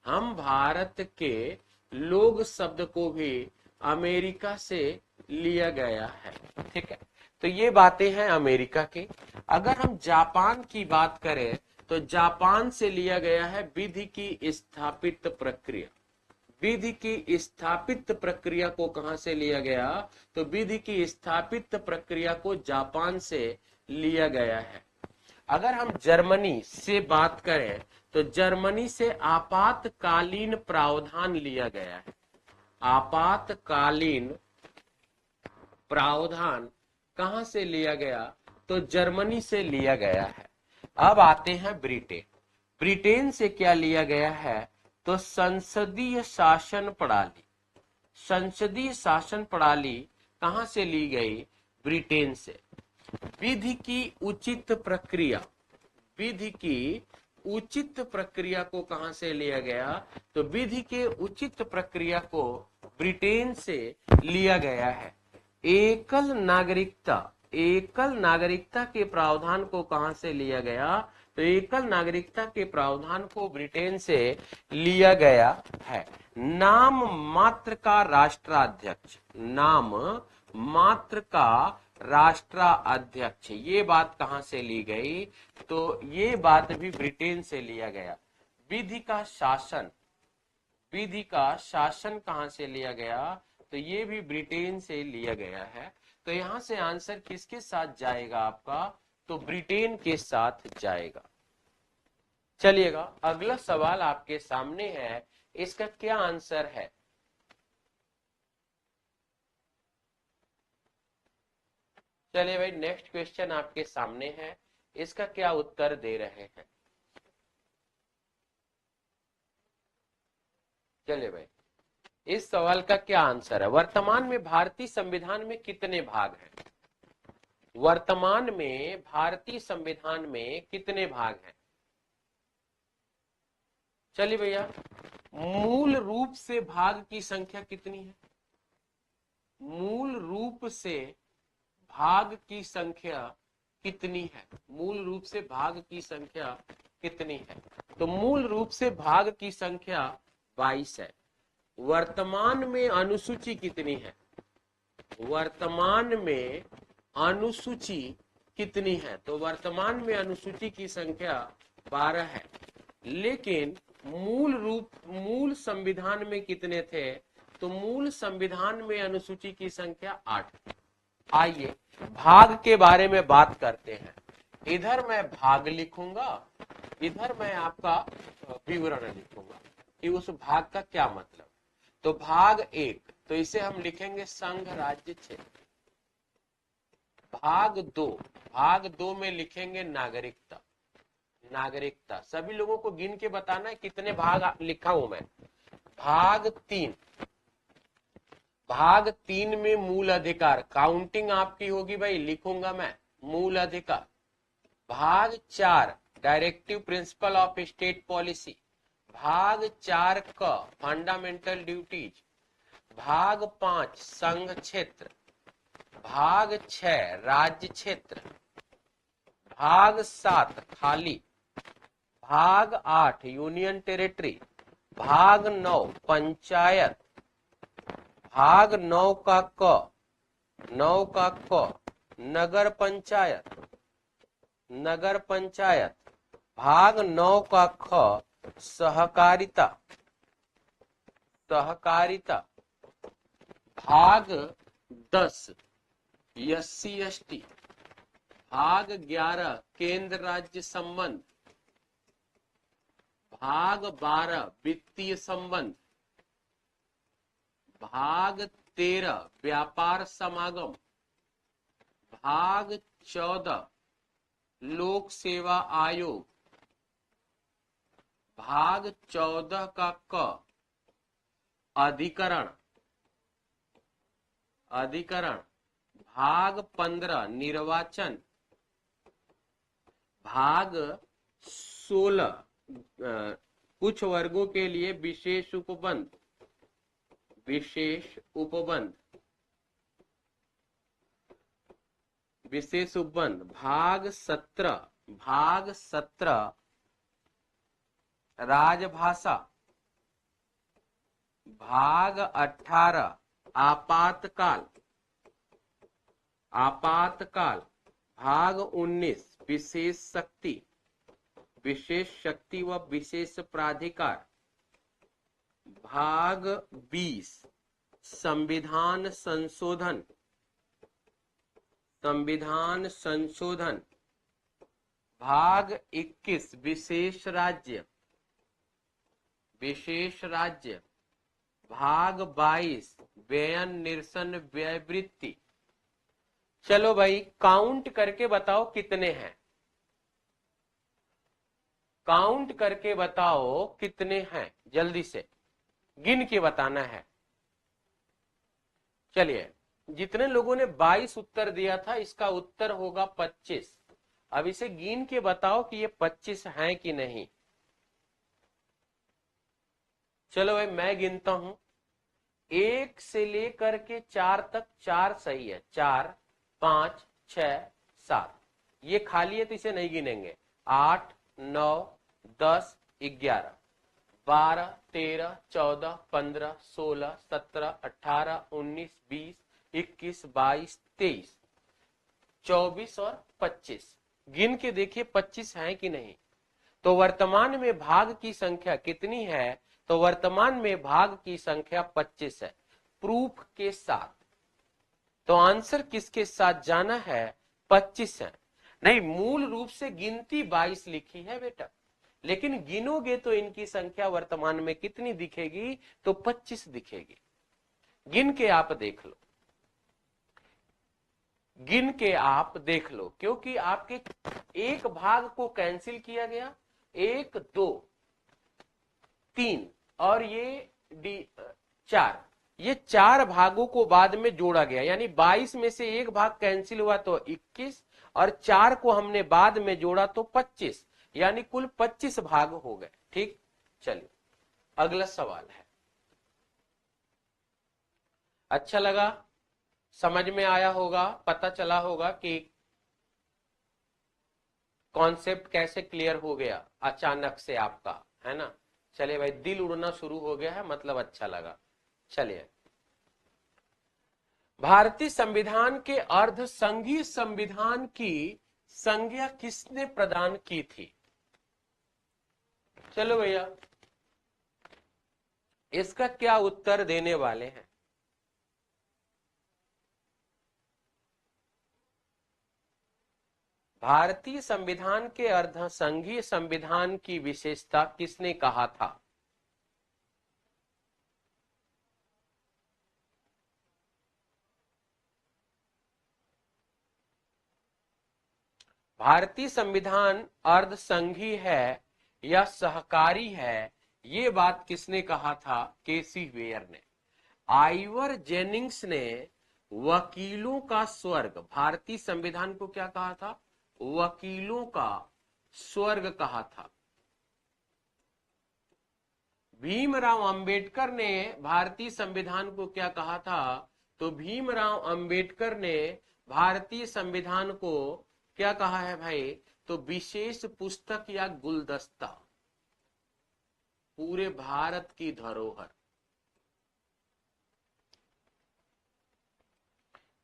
हम भारत के लोग शब्द को भी अमेरिका से लिया गया है। ठीक है, तो ये बातें हैं अमेरिका की। अगर हम जापान की बात करें तो जापान से लिया गया है विधि की स्थापित प्रक्रिया। विधि की स्थापित प्रक्रिया को कहां से लिया गया, तो विधि की स्थापित प्रक्रिया को जापान से लिया गया है। अगर हम जर्मनी से बात करें तो जर्मनी से आपातकालीन प्रावधान लिया गया है। आपातकालीन प्रावधान कहां से लिया गया, तो जर्मनी से लिया गया है। अब आते हैं ब्रिटेन। ब्रिटेन से क्या लिया गया है, तो संसदीय शासन प्रणाली। संसदीय शासन प्रणाली कहां से ली गई, ब्रिटेन से। विधि की उचित प्रक्रिया, विधि की उचित प्रक्रिया को कहां से लिया गया, तो विधि के उचित प्रक्रिया को ब्रिटेन से लिया गया है। एकल नागरिकता, एकल नागरिकता के प्रावधान को कहां से लिया गया, तो एकल नागरिकता के प्रावधान को ब्रिटेन से लिया गया है। नाम मात्र का राष्ट्राध्यक्ष, नाम मात्र का राष्ट्राध्यक्ष, ये बात कहां से ली गई, तो ये बात भी ब्रिटेन से लिया गया। विधि का शासन, विधि का शासन कहां से लिया गया, तो ये भी ब्रिटेन से लिया गया है। तो यहां से आंसर किसके साथ जाएगा आपका, तो ब्रिटेन के साथ जाएगा। चलिएगा अगला सवाल आपके सामने है, इसका क्या आंसर है। चलिए भाई नेक्स्ट क्वेश्चन आपके सामने है, इसका क्या उत्तर दे रहे हैं। चलिए भाई, इस सवाल का क्या आंसर है। वर्तमान में भारतीय संविधान में कितने भाग हैं, वर्तमान में भारतीय संविधान में कितने भाग हैं। चलिए भैया, मूल रूप से भाग की संख्या कितनी है, मूल रूप से भाग की संख्या कितनी है, मूल रूप से भाग की संख्या कितनी है, तो मूल रूप से भाग की संख्या 22 है। वर्तमान में अनुसूची कितनी है, वर्तमान में अनुसूची कितनी है, तो वर्तमान में अनुसूची की संख्या 12 है। लेकिन मूल संविधान में कितने थे, तो मूल संविधान में अनुसूची की संख्या 8। आइए भाग के बारे में बात करते हैं। इधर मैं भाग लिखूंगा, इधर मैं आपका विवरण लिखूंगा कि उस भाग का क्या मतलब। तो भाग 1, तो इसे हम लिखेंगे संघ राज्य क्षेत्र। भाग 2, भाग 2 में लिखेंगे नागरिकता, नागरिकता। सभी लोगों को गिन के बताना है कितने भाग लिखा हूं मैं। भाग 3, भाग 3 में मूल अधिकार, काउंटिंग आपकी होगी भाई, लिखूंगा मैं मूल अधिकार। भाग 4 directive principle of state policy. भाग 4 का फंडामेंटल ड्यूटीज। भाग 5 संघ क्षेत्र। भाग 6 राज्य क्षेत्र, भाग 7 खाली, भाग 8 यूनियन टेरिटरी, भाग 9 पंचायत, भाग 9 का क नगर पंचायत, नगर पंचायत, भाग 9 का ख सहकारिता, सहकारिता, भाग 10 एससी एसटी, भाग 11 केंद्र राज्य संबंध, भाग 12 वित्तीय संबंध, भाग 13 व्यापार समागम, भाग 14 लोक सेवा आयोग, भाग 14 का क अधिकरण, अधिकरण, भाग 15 निर्वाचन, भाग 16 कुछ वर्गों के लिए विशेष उपबंध, विशेष उपबंध, विशेष उपबंध, भाग 17 राजभाषा, भाग 18 आपातकाल, आपातकाल, भाग 19 विशेष शक्ति, विशेष शक्ति व विशेष प्राधिकार, भाग 20 संविधान संशोधन, संविधान संशोधन, भाग 21 विशेष राज्य, विशेष राज्य, भाग 22 व्ययन निरसन व्यवृत्ति। चलो भाई काउंट करके बताओ कितने हैं, काउंट करके बताओ कितने हैं, जल्दी से गिन के बताना है। चलिए जितने लोगों ने 22 उत्तर दिया था इसका उत्तर होगा 25। अब इसे गिन के बताओ कि ये 25 हैं कि नहीं। चलो भाई मैं गिनता हूं 1 से लेकर के 4 तक, 4 सही है, 4 5 6 7 ये खाली है तो इसे नहीं गिनेंगे। 8 9 10 11 12 13 14 15 16 17 18 19 20 21 22 23 24 और 25 गिन के देखिए 25 है कि नहीं। तो वर्तमान में भाग की संख्या कितनी है, तो वर्तमान में भाग की संख्या 25 है प्रूफ के साथ। तो आंसर किसके साथ जाना है, 25 है। नहीं मूल रूप से गिनती 22 लिखी है बेटा, लेकिन गिनोगे तो इनकी संख्या वर्तमान में कितनी दिखेगी, तो 25 दिखेगी। गिन के आप देख लो, गिन के आप देख लो, क्योंकि आपके एक भाग को कैंसिल किया गया, 1 2 3 और ये 4, ये 4 भागों को बाद में जोड़ा गया, यानी 22 में से एक भाग कैंसिल हुआ तो 21 और 4 को हमने बाद में जोड़ा तो 25, यानी कुल 25 भाग हो गए। ठीक, चलिए अगला सवाल है। अच्छा लगा, समझ में आया होगा, पता चला होगा कि कॉन्सेप्ट कैसे क्लियर हो गया अचानक से आपका, है ना। चलिए भाई दिल उड़ना शुरू हो गया है, मतलब अच्छा लगा। चलिए भारतीय संविधान के अर्ध संघीय संविधान की संज्ञा किसने प्रदान की थी। चलो भैया इसका क्या उत्तर देने वाले हैं। भारतीय संविधान के अर्ध संघीय संविधान की विशेषता किसने कहा था। भारतीय संविधान अर्ध संघीय है या सहकारी है, ये बात किसने कहा था, केसी वेयर ने। आइवर जेनिंग्स ने वकीलों का स्वर्ग, भारतीय संविधान को क्या कहा था, वकीलों का स्वर्ग कहा था। भीमराव अंबेडकर ने भारतीय संविधान को क्या कहा था, तो भीमराव अंबेडकर ने भारतीय संविधान को क्या कहा है भाई? तो विशेष पुस्तक या गुलदस्ता, पूरे भारत की धरोहर।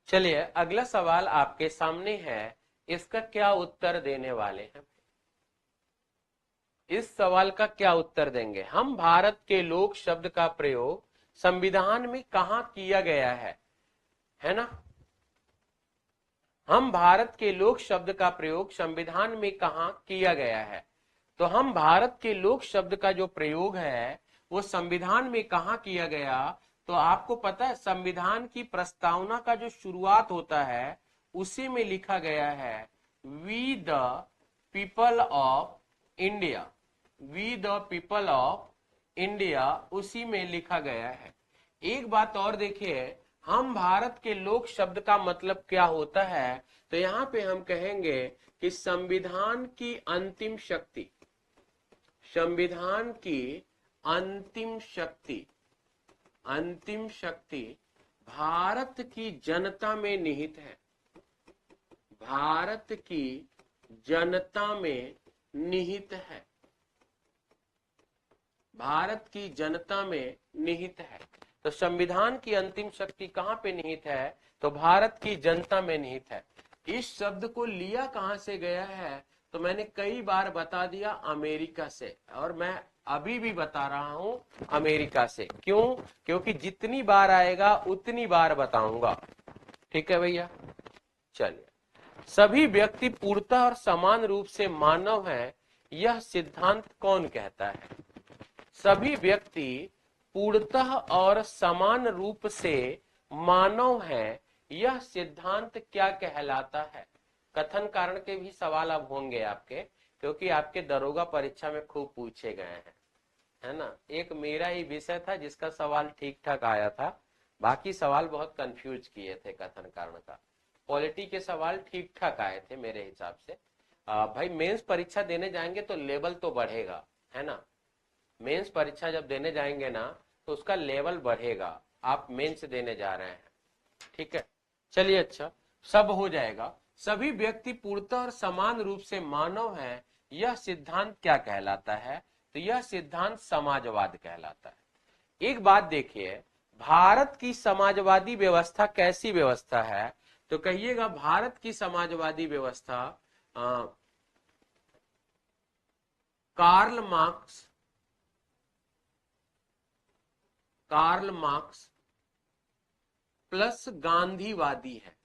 चलिए अगला सवाल आपके सामने है, इसका क्या उत्तर देने वाले हैं? इस सवाल का क्या उत्तर देंगे? हम भारत के लोक शब्द का प्रयोग संविधान में कहां किया गया है ना? हम भारत के लोक शब्द का प्रयोग संविधान में कहां किया गया है? तो हम भारत के लोक शब्द का जो प्रयोग है वो संविधान में कहां किया गया? तो आपको पता है संविधान की प्रस्तावना का जो शुरुआत होता है उसी में लिखा गया है we the people of India, we the people of India, उसी में लिखा गया है। एक बात और देखिए, हम भारत के लोक शब्द का मतलब क्या होता है? तो यहां पे हम कहेंगे कि संविधान की अंतिम शक्ति, संविधान की अंतिम शक्ति, अंतिम शक्ति भारत की जनता में निहित है, भारत की जनता में निहित है, भारत की जनता में निहित है। तो संविधान की अंतिम शक्ति कहां पे निहित है? तो भारत की जनता में निहित है। इस शब्द को लिया कहां से गया है? तो मैंने कई बार बता दिया, अमेरिका से, और मैं अभी भी बता रहा हूं अमेरिका से। क्यों? क्योंकि जितनी बार आएगा उतनी बार बताऊंगा। ठीक है भैया? चलिए, सभी व्यक्ति पूर्णतः और समान रूप से मानव है, यह सिद्धांत कौन कहता है? सभी व्यक्ति पूर्णतः और समान रूप से मानव है, यह सिद्धांत क्या कहलाता है? कथन कारण के भी सवाल अब होंगे आपके, क्योंकि आपके दरोगा परीक्षा में खूब पूछे गए हैं, है ना? एक मेरा ही विषय था जिसका सवाल ठीक ठाक आया था, बाकी सवाल बहुत कंफ्यूज किए थे कथन कारण का। पॉलिटी के सवाल ठीक ठाक आए थे मेरे हिसाब से। भाई मेंस परीक्षा देने जाएंगे तो लेवल तो बढ़ेगा, है ना? मेंस परीक्षा जब देने जाएंगे ना तो उसका लेवल बढ़ेगा। आप मेंस देने जा रहे हैं, ठीक है? चलिए, अच्छा, सब हो जाएगा। सभी व्यक्ति पूर्णतः और समान रूप से मानव है, यह सिद्धांत क्या कहलाता है? तो यह सिद्धांत समाजवाद कहलाता है। एक बात देखिए, भारत की समाजवादी व्यवस्था कैसी व्यवस्था है? तो कहिएगा भारत की समाजवादी व्यवस्था कार्ल मार्क्स प्लस गांधीवादी है।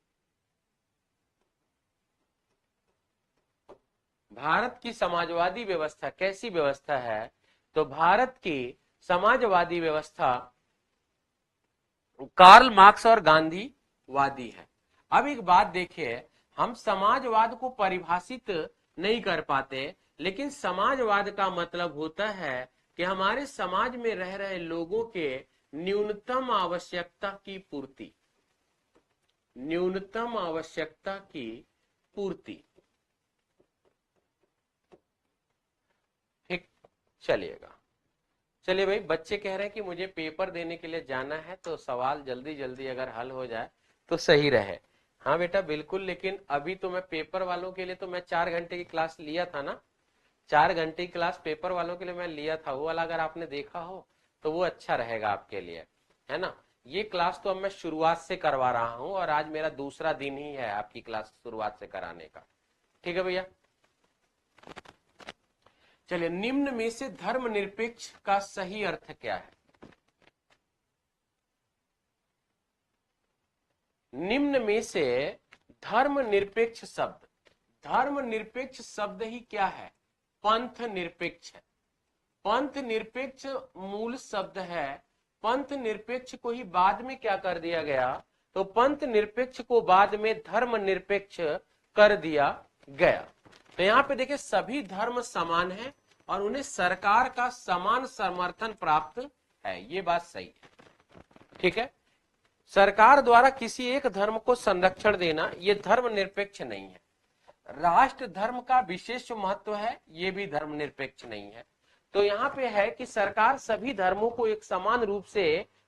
भारत की समाजवादी व्यवस्था कैसी व्यवस्था है? तो भारत की समाजवादी व्यवस्था कार्ल मार्क्स और गांधीवादी है। अब एक बात देखिए, हम समाजवाद को परिभाषित नहीं कर पाते, लेकिन समाजवाद का मतलब होता है कि हमारे समाज में रह रहे लोगों के न्यूनतम आवश्यकता की पूर्ति, न्यूनतम आवश्यकता की पूर्ति। ठीक, चलिएगा। चलिए भाई, बच्चे कह रहे हैं कि मुझे पेपर देने के लिए जाना है, तो सवाल जल्दी जल्दी अगर हल हो जाए तो सही रहे। हाँ बेटा बिल्कुल, लेकिन अभी तो मैं पेपर वालों के लिए तो मैं 4 घंटे की क्लास लिया था ना, 4 घंटे की क्लास पेपर वालों के लिए मैं लिया था। वो वाला अगर आपने देखा हो तो वो अच्छा रहेगा आपके लिए, है ना? ये क्लास तो अब मैं शुरुआत से करवा रहा हूं और आज मेरा दूसरा दिन ही है आपकी क्लास शुरुआत से कराने का। ठीक है भैया? चलिए, निम्न में से धर्मनिरपेक्ष का सही अर्थ क्या है? निम्न में से धर्मनिरपेक्ष शब्द, धर्मनिरपेक्ष शब्द ही क्या है? पंथ निरपेक्ष है। पंथ निरपेक्ष मूल शब्द है। पंथ निरपेक्ष को ही बाद में क्या कर दिया गया? तो पंथ निरपेक्ष को बाद में धर्म निरपेक्ष कर दिया गया। तो यहाँ पे देखिए, सभी धर्म समान है और उन्हें सरकार का समान समर्थन प्राप्त है। ये बात सही है, ठीक है? सरकार द्वारा किसी एक धर्म को संरक्षण देना ये धर्म निरपेक्ष नहीं है। राष्ट्र धर्म का विशेष महत्व है, ये भी धर्मनिरपेक्ष नहीं है। तो यहाँ पे है कि सरकार सभी धर्मों को एक समान रूप से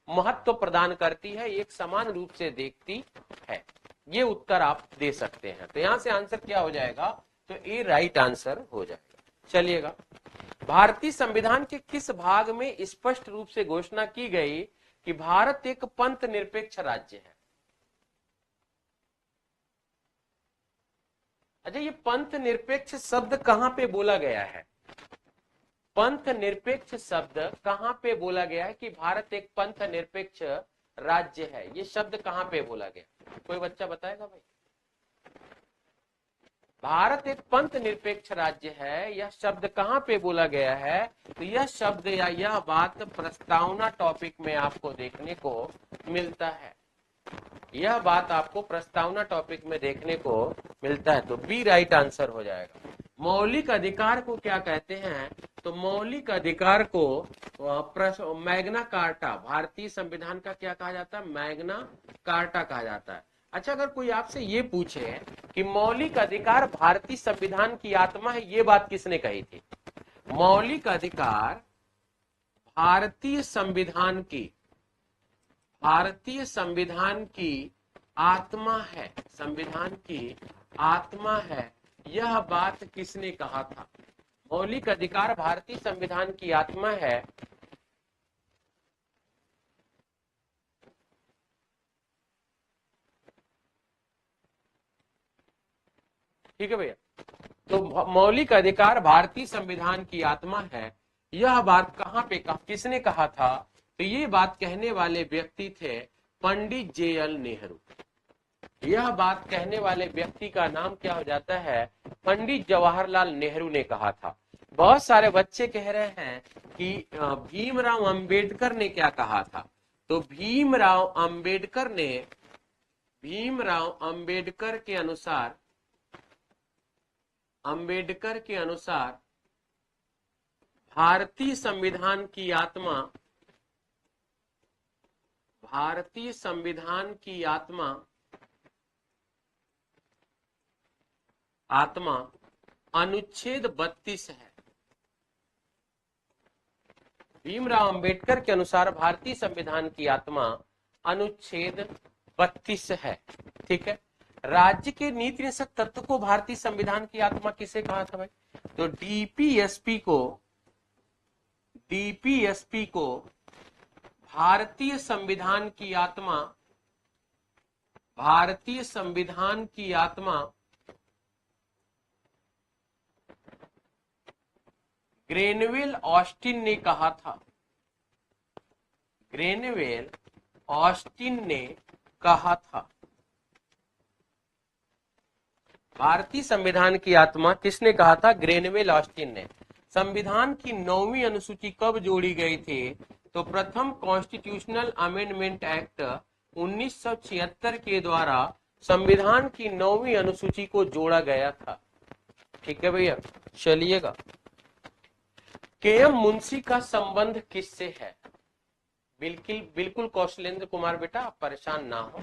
महत्व प्रदान करती है, एक समान रूप से देखती है। ये उत्तर आप दे सकते हैं। तो यहां से आंसर क्या हो जाएगा, तो ए राइट आंसर हो जाएगा। चलिएगा, भारतीय संविधान के किस भाग में स्पष्ट रूप से घोषणा की गई कि भारत एक पंथ निरपेक्ष राज्य है? अच्छा, ये पंथ निरपेक्ष शब्द कहां पे बोला गया है? पंथ निरपेक्ष शब्द कहां पे बोला गया है कि भारत एक पंथ निरपेक्ष राज्य है? ये शब्द कहां पे बोला गया, कोई बच्चा बताएगा भाई? भारत एक पंथ निरपेक्ष राज्य है, यह शब्द कहां पे बोला गया है? तो यह शब्द या यह बात प्रस्तावना टॉपिक में आपको देखने को मिलता है। यह बात आपको प्रस्तावना टॉपिक में देखने को मिलता है। तो बी राइट आंसर हो जाएगा। मौलिक अधिकार को क्या कहते हैं? तो मौलिक अधिकार को मैग्ना कार्टा, भारतीय संविधान का क्या कहा जाता है? मैग्ना कार्टा कहा जाता है। अच्छा, अगर कोई आपसे ये पूछे कि मौलिक अधिकार भारतीय संविधान की आत्मा है, ये बात किसने कही थी? मौलिक अधिकार भारतीय संविधान की आत्मा है, संविधान की आत्मा है, यह बात किसने कहा था? मौलिक अधिकार भारतीय संविधान की आत्मा है, ठीक है भैया। तो मौलिक अधिकार भारतीय संविधान की आत्मा है, यह बात कहां पे किसने कहा था? तो ये बात कहने वाले व्यक्ति थे पंडित जेएल नेहरू। यह बात कहने वाले व्यक्ति का नाम क्या हो जाता है? पंडित जवाहरलाल नेहरू ने कहा था। बहुत सारे बच्चे कह रहे हैं कि भीमराव अंबेडकर ने क्या कहा था? तो भीमराव अंबेडकर के अनुसार भारतीय संविधान की आत्मा अनुच्छेद 32 है। भीमराव अंबेडकर के अनुसार भारतीय संविधान की आत्मा अनुच्छेद 32 है। ठीक है। राज्य के नीति निषेध तत्व को भारतीय संविधान की आत्मा किसे कहा था भाई? तो डीपीएसपी को भारतीय संविधान की आत्मा ग्रेनवेल ऑस्टिन ने कहा था। भारतीय संविधान की आत्मा किसने कहा था? ग्रेनवेल ऑस्टिन ने। संविधान की 9वीं अनुसूची कब जोड़ी गई थी? तो प्रथम कॉन्स्टिट्यूशनल अमेंडमेंट एक्ट 1976 के द्वारा संविधान की 9वीं अनुसूची को जोड़ा गया था। ठीक है भैया, चलिएगा। केएम मुंशी का संबंध किससे है? बिल्कुल कौशलेंद्र कुमार बेटा, आप परेशान ना हो,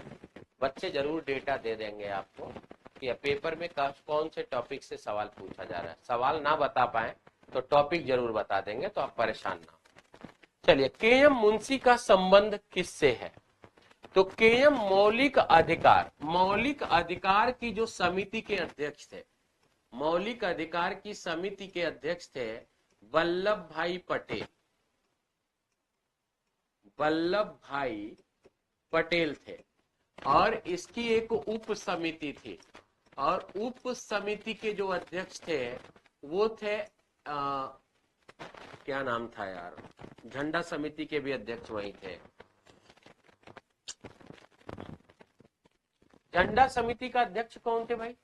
बच्चे जरूर डेटा दे देंगे आपको कि पेपर में कौन से टॉपिक से सवाल पूछा जा रहा है। सवाल ना बता पाए तो टॉपिक जरूर बता देंगे, तो आप परेशान ना हो। चलिए, केएम मुंशी का संबंध किससे है? तो केएम मौलिक अधिकार की जो समिति के अध्यक्ष थे, मौलिक अधिकार की समिति के अध्यक्ष थे वल्लभ भाई पटेल थे। और इसकी एक उप समिति थी, और उप समिति के जो अध्यक्ष थे वो थे क्या नाम था यार, झंडा समिति के भी अध्यक्ष वही थे। झंडा समिति का अध्यक्ष कौन थे भाई?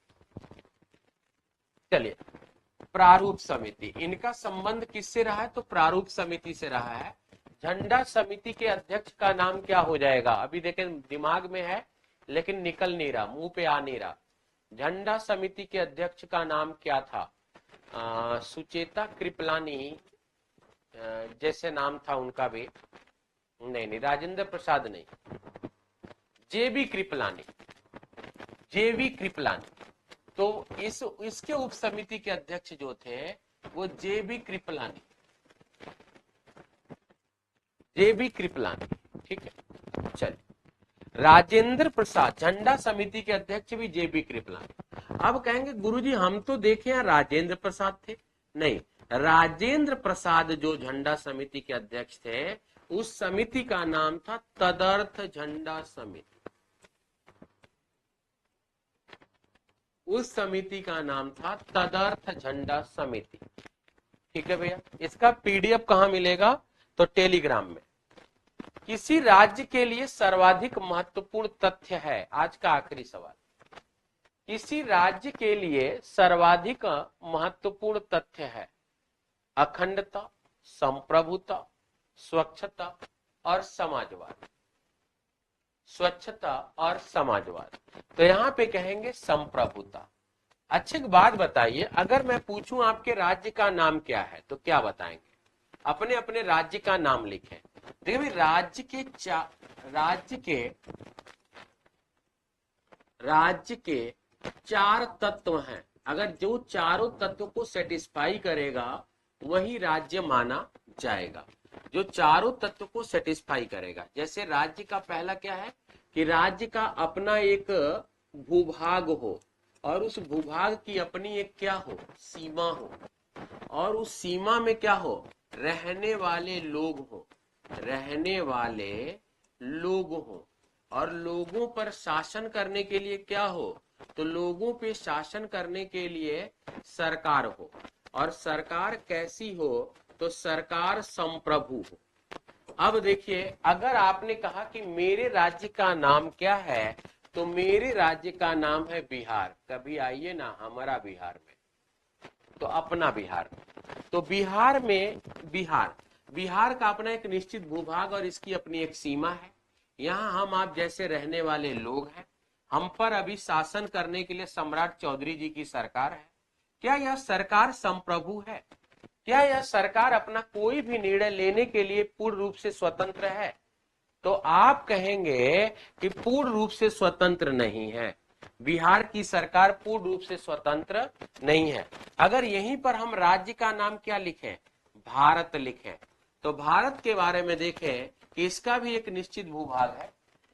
चलिए, प्रारूप समिति। इनका संबंध किससे रहा है? तो प्रारूप समिति से रहा है। झंडा समिति के अध्यक्ष का नाम क्या हो जाएगा? अभी देखें, दिमाग में है लेकिन निकल नहीं रहा, मुंह पे आ नहीं रहा। झंडा समिति के अध्यक्ष का नाम क्या था? सुचेता कृपलानी जैसे नाम था उनका भी नहीं, राजेंद्र प्रसाद नहीं, जेबी कृपलानी। तो इसके उप समिति के अध्यक्ष जो थे वो जेबी कृपलानी। ठीक है। चलिए, राजेंद्र प्रसाद झंडा समिति के अध्यक्ष भी जेबी कृपलानी। अब कहेंगे गुरुजी हम तो देखे हैं राजेंद्र प्रसाद थे, नहीं, राजेंद्र प्रसाद जो झंडा समिति के अध्यक्ष थे उस समिति का नाम था तदर्थ झंडा समिति। उस समिति का नाम था तदर्थ झंडा समिति। ठीक है भैया, इसका पीडीएफ कहां मिलेगा? तो टेलीग्राम में। किसी राज्य के लिए सर्वाधिक महत्वपूर्ण तथ्य है, आज का आखिरी सवाल, किसी राज्य के लिए सर्वाधिक महत्वपूर्ण तथ्य है अखंडता, संप्रभुता, स्वच्छता और समाजवाद। स्वच्छता और समाजवाद, तो यहां पे कहेंगे संप्रभुता। अच्छी बात बताइए, अगर मैं पूछूं आपके राज्य का नाम क्या है तो क्या बताएंगे? अपने अपने राज्य का नाम लिखें। देखिए राज्य के 4 तत्व हैं, अगर जो चारों तत्व को सेटिस्फाई करेगा वही राज्य माना जाएगा, जो चारों तत्व को सेटिस्फाई करेगा। जैसे राज्य का पहला क्या है कि राज्य का अपना एक भूभाग हो और उस भूभाग की अपनी एक क्या हो, सीमा हो, और उस सीमा में क्या हो, रहने वाले लोग हो, रहने वाले लोग हो, और लोगों पर शासन करने के लिए क्या हो, तो लोगों पे शासन करने के लिए सरकार हो, और सरकार कैसी हो, तो सरकार संप्रभु हो। अब देखिए, अगर आपने कहा कि मेरे राज्य का नाम क्या है, तो मेरे राज्य का नाम है बिहार। कभी आइए ना हमारा बिहार में, तो अपना बिहार, तो बिहार में बिहार का अपना एक निश्चित भूभाग और इसकी अपनी एक सीमा है। यहाँ हम आप जैसे रहने वाले लोग हैं, हम पर अभी शासन करने के लिए सम्राट चौधरी जी की सरकार है। क्या यह सरकार संप्रभु है? क्या यह सरकार अपना कोई भी निर्णय लेने के लिए पूर्ण रूप से स्वतंत्र है? तो आप कहेंगे कि पूर्ण रूप से स्वतंत्र नहीं है, बिहार की सरकार पूर्ण रूप से स्वतंत्र नहीं है। अगर यहीं पर हम राज्य का नाम क्या लिखें, भारत लिखें, तो भारत के बारे में देखें कि इसका भी एक निश्चित भूभाग है,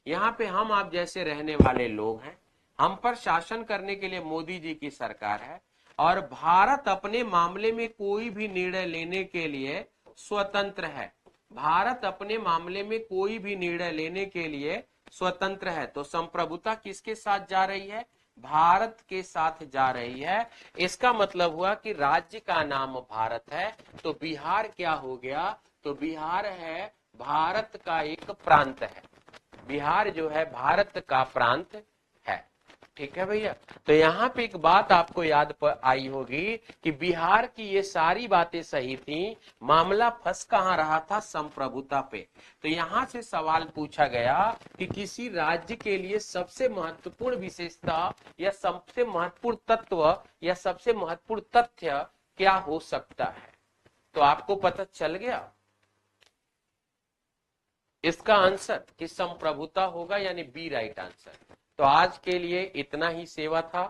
यहाँ पे हम आप जैसे रहने वाले लोग हैं, हम पर शासन करने के लिए मोदी जी की सरकार है, और भारत अपने मामले में कोई भी निर्णय लेने के लिए स्वतंत्र है। भारत अपने मामले में कोई भी निर्णय लेने के लिए स्वतंत्र है। तो संप्रभुता किसके साथ जा रही है? भारत के साथ जा रही है। इसका मतलब हुआ कि राज्य का नाम भारत है, तो बिहार क्या हो गया, तो बिहार है भारत का एक प्रांत है। बिहार जो है भारत का प्रांत है। ठीक है भैया, तो यहाँ पे एक बात आपको याद आई होगी कि बिहार की ये सारी बातें सही थी, मामला फंस कहाँ रहा था, संप्रभुता पे। तो यहाँ से सवाल पूछा गया कि किसी राज्य के लिए सबसे महत्वपूर्ण विशेषता या सबसे महत्वपूर्ण तत्व या सबसे महत्वपूर्ण तथ्य क्या हो सकता है? तो आपको पता चल गया इसका आंसर कि संप्रभुता होगा, यानी बी राइट आंसर। तो आज के लिए इतना ही सेवा था।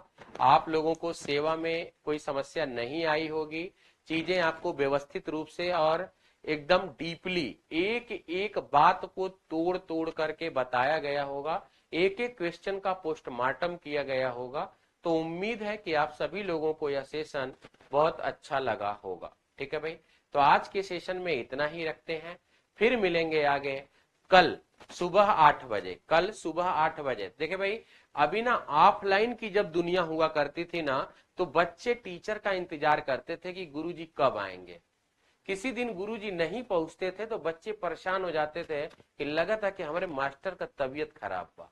आप लोगों को सेवा में कोई समस्या नहीं आई होगी, चीजें आपको व्यवस्थित रूप से और एकदम डीपली एक एक बात को तोड़ तोड़ करके बताया गया होगा, एक एक क्वेश्चन का पोस्टमार्टम किया गया होगा। तो उम्मीद है कि आप सभी लोगों को यह सेशन बहुत अच्छा लगा होगा। ठीक है भाई, तो आज के सेशन में इतना ही रखते हैं, फिर मिलेंगे आगे कल सुबह 8 बजे। कल सुबह 8 बजे देखिए भाई, अभी ना ऑफलाइन की जब दुनिया हुआ करती थी ना, तो बच्चे टीचर का इंतजार करते थे कि गुरुजी कब आएंगे। किसी दिन गुरुजी नहीं पहुंचते थे तो बच्चे परेशान हो जाते थे कि लगा था कि हमारे मास्टर का तबीयत खराब हुआ।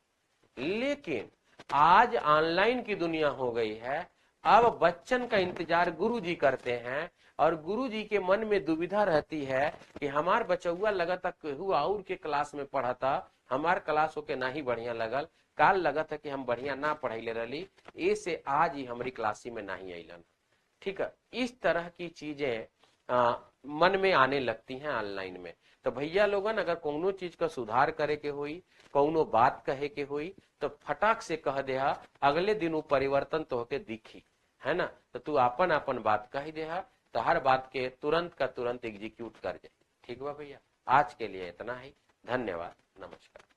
लेकिन आज ऑनलाइन की दुनिया हो गई है, अब बच्चन का इंतजार गुरुजी करते हैं, और गुरुजी के मन में दुविधा रहती है कि हमार बचौआ लगा था केहू और के क्लास में पढ़ा था, हमार क्लास होके ना ही बढ़िया लगल, काल लगा था कि हम बढ़िया ना पढ़ाई रही, ऐसे आज ही हमारी क्लासी में नहीं अलन। ठीक है, इस तरह की चीजें मन में आने लगती हैं ऑनलाइन में। तो भैया लोगन, अगर कोनो चीज का सुधार करे के हुई, कोनो बात कहे के हुई, तो फटाक से कह दे, अगले दिन वो परिवर्तन तो होके दिखी है ना। तो तू अपन अपन बात कह दे, तो हर बात के तुरंत का तुरंत एग्जीक्यूट कर जाए। ठीक बा भैया, आज के लिए इतना ही। धन्यवाद, नमस्कार।